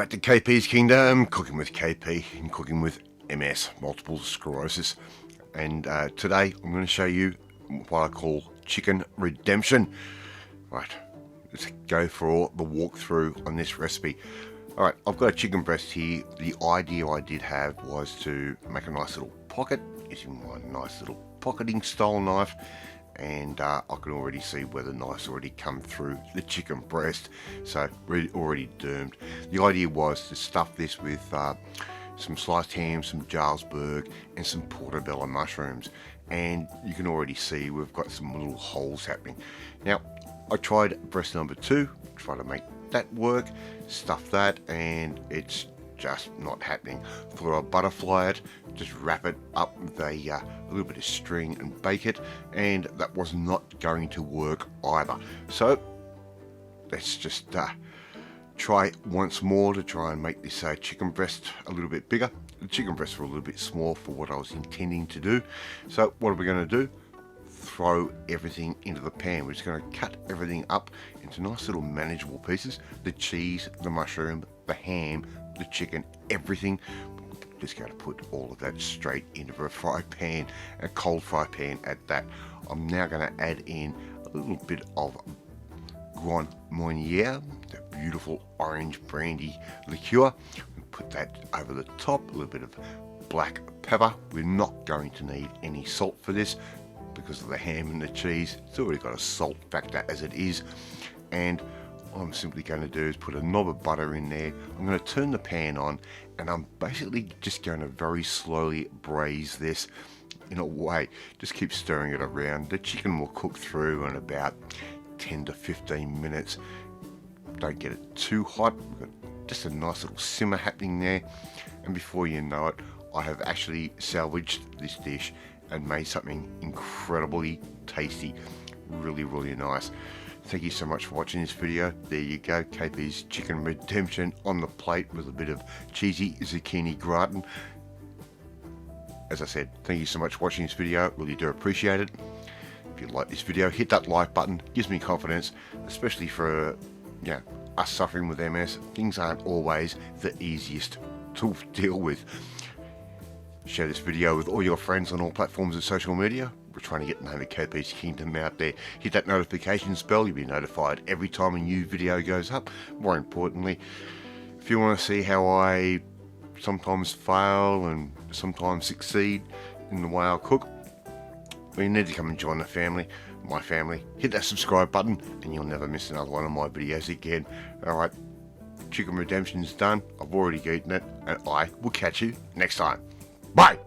back to KP's Kingdom, cooking with KP and cooking with MS, multiple sclerosis. And today I'm going to show you what I call chicken redemption. Right, let's go for the walkthrough on this recipe. Alright, I've got a chicken breast here. The idea I did have was to make a nice little pocket using my nice little pocketing style knife. And I can already see where the knife's already come through the chicken breast, so already doomed. The idea was to stuff this with some sliced ham, some Jarlsberg, and some portobello mushrooms. And you can already see we've got some little holes happening. Now, I tried breast number 2, try to make that work, stuff that, and it's just not happening. Thought I'd butterfly it, just wrap it up with a little bit of string and bake it, and that was not going to work either. So let's just try once more to try and make this chicken breast a little bit bigger. The chicken breasts were a little bit small for what I was intending to do. So what are we going to do? Throw everything into the pan. We're just going to cut everything up into nice little manageable pieces. The cheese, the mushroom, the ham, the chicken, everything. Just going to put all of that straight into a fry pan, a cold fry pan at that. I'm now going to add in a little bit of Grand Marnier, the beautiful orange brandy liqueur. Put that over the top, a little bit of black pepper. We're not going to need any salt for this because of the ham and the cheese. It's already got a salt factor as it is. And what I'm simply going to do is put a knob of butter in there. I'm going to turn the pan on, and I'm basically just going to very slowly braise this in a way. Just keep stirring it around. The chicken will cook through in about 10 to 15 minutes. Don't get it too hot. We've got just a nice little simmer happening there, and before you know it, I have actually salvaged this dish and made something incredibly tasty. Really nice. Thank you so much for watching this video. There you go, KP's chicken redemption on the plate with a bit of cheesy zucchini gratin. As I said, thank you so much for watching this video. Really do appreciate it. If you like this video, hit that like button. It gives me confidence, especially for us suffering with MS. Things aren't always the easiest to deal with. Share this video with all your friends on all platforms of social media. We're trying to get the name of KP's Kingdom out there. Hit that notifications bell. You'll be notified every time a new video goes up. More importantly, if you want to see how I sometimes fail and sometimes succeed in the way I cook, well, you need to come and join the family, my family. Hit that subscribe button and you'll never miss another one of my videos again. Alright, chicken redemption's done. I've already eaten it, and I will catch you next time. Bye!